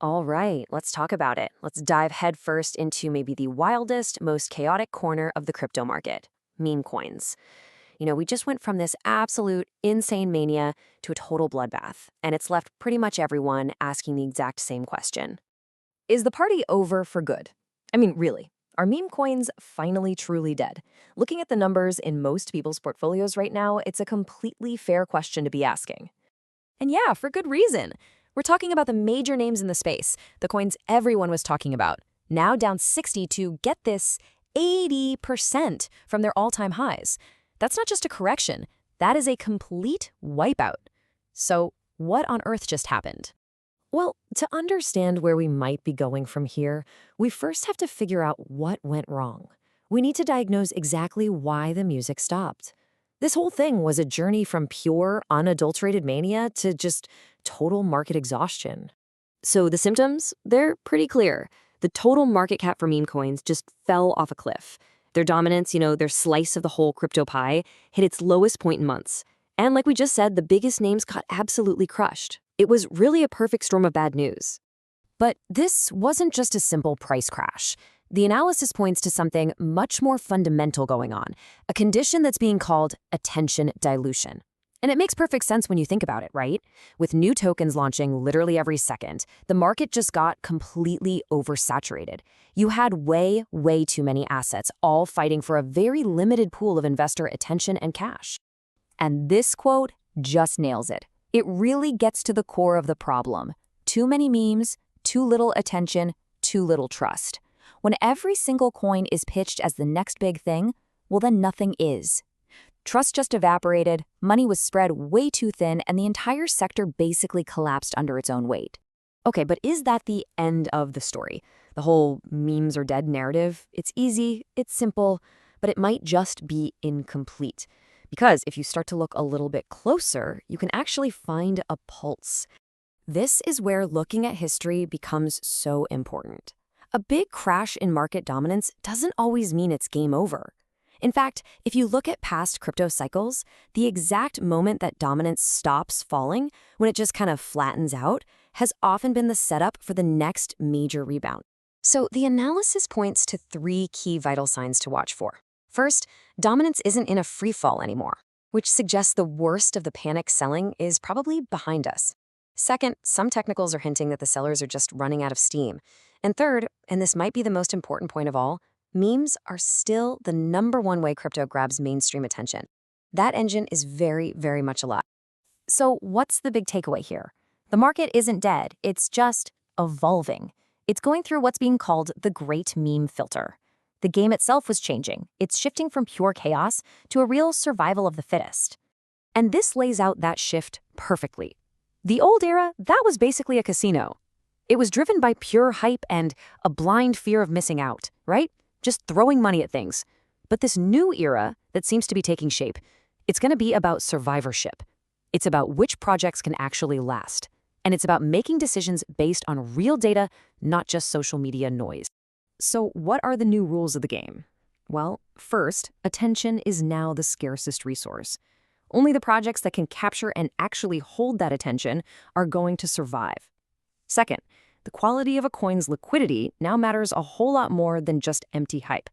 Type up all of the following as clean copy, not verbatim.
All right, let's talk about it. Let's dive headfirst into maybe the wildest, most chaotic corner of the crypto market: meme coins. We just went from this absolute insane mania to a total bloodbath, and it's left pretty much everyone asking the exact same question. Is the party over for good? I mean, really, are meme coins finally truly dead? Looking at the numbers in most people's portfolios right now, it's a completely fair question to be asking. And yeah, for good reason. We're talking about the major names in the space, the coins everyone was talking about, now down 60 to, get this, 80% from their all-time highs. That's not just a correction, that is a complete wipeout. So, what on earth just happened? Well, to understand where we might be going from here, we first have to figure out what went wrong. We need to diagnose exactly why the music stopped. This whole thing was a journey from pure, unadulterated mania to just total market exhaustion. So the symptoms, they're pretty clear. The total market cap for meme coins just fell off a cliff. Their dominance, their slice of the whole crypto pie, hit its lowest point in months. And like we just said, the biggest names got absolutely crushed. It was really a perfect storm of bad news. But this wasn't just a simple price crash. The analysis points to something much more fundamental going on, a condition that's being called attention dilution. And it makes perfect sense when you think about it, right? With new tokens launching literally every second, the market just got completely oversaturated. You had way too many assets, all fighting for a very limited pool of investor attention and cash. And this quote just nails it. It really gets to the core of the problem. Too many memes, too little attention, too little trust. When every single coin is pitched as the next big thing, well then nothing is. Trust just evaporated, money was spread way too thin, and the entire sector basically collapsed under its own weight. Okay, but is that the end of the story? The whole memes are dead narrative? It's easy, it's simple, but it might just be incomplete. Because if you start to look a little bit closer, you can actually find a pulse. This is where looking at history becomes so important. A big crash in market dominance doesn't always mean it's game over. In fact, if you look at past crypto cycles, the exact moment that dominance stops falling, when it just kind of flattens out, has often been the setup for the next major rebound. So the analysis points to three key vital signs to watch for. First, dominance isn't in a free fall anymore, which suggests the worst of the panic selling is probably behind us. Second, some technicals are hinting that the sellers are just running out of steam. And third, and this might be the most important point of all, memes are still the #1 way crypto grabs mainstream attention. That engine is very much alive. So what's the big takeaway here? The market isn't dead, it's just evolving. It's going through what's being called the Great Meme Filter. The game itself was changing. It's shifting from pure chaos to a real survival of the fittest. And this lays out that shift perfectly. The old era, that was basically a casino. It was driven by pure hype and a blind fear of missing out, right? Just throwing money at things. But this new era that seems to be taking shape, it's going to be about survivorship. It's about which projects can actually last. And it's about making decisions based on real data, not just social media noise. So what are the new rules of the game? Well, first, attention is now the scarcest resource. Only the projects that can capture and actually hold that attention are going to survive. Second, the quality of a coin's liquidity now matters a whole lot more than just empty hype.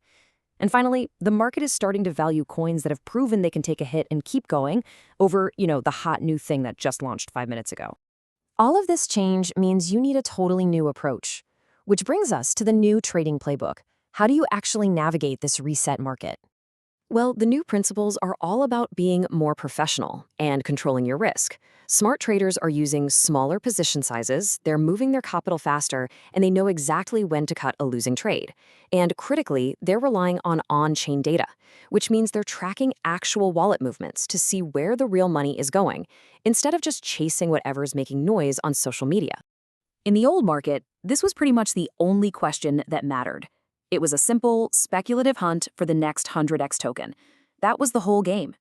And finally, the market is starting to value coins that have proven they can take a hit and keep going over, the hot new thing that just launched 5 minutes ago. All of this change means you need a totally new approach, which brings us to the new trading playbook. How do you actually navigate this reset market? Well, the new principles are all about being more professional and controlling your risk. Smart traders are using smaller position sizes, they're moving their capital faster, and they know exactly when to cut a losing trade. And critically, they're relying on on-chain data, which means they're tracking actual wallet movements to see where the real money is going, instead of just chasing whatever's making noise on social media. In the old market, this was pretty much the only question that mattered. It was a simple, speculative hunt for the next 100x token. That was the whole game.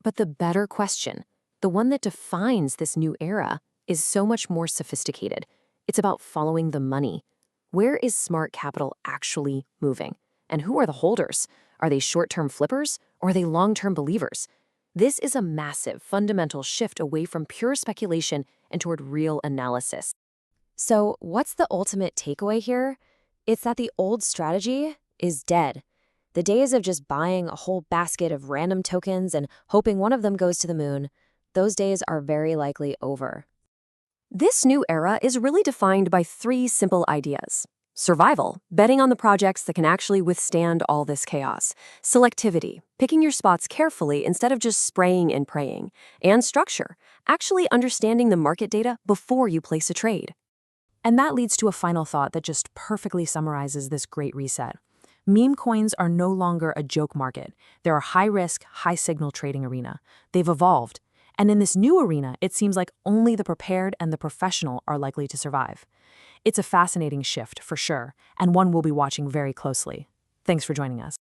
But the better question, the one that defines this new era, is so much more sophisticated. It's about following the money. Where is smart capital actually moving? And who are the holders? Are they short-term flippers or are they long-term believers? This is a massive, fundamental shift away from pure speculation and toward real analysis. So, what's the ultimate takeaway here? It's that the old strategy is dead. The days of just buying a whole basket of random tokens and hoping one of them goes to the moon, those days are very likely over. This new era is really defined by three simple ideas. Survival, betting on the projects that can actually withstand all this chaos. Selectivity, picking your spots carefully instead of just spraying and praying. And structure, actually understanding the market data before you place a trade. And that leads to a final thought that just perfectly summarizes this great reset. Meme coins are no longer a joke market. They're a high-risk, high-signal trading arena. They've evolved. And in this new arena, it seems like only the prepared and the professional are likely to survive. It's a fascinating shift, for sure, and one we'll be watching very closely. Thanks for joining us.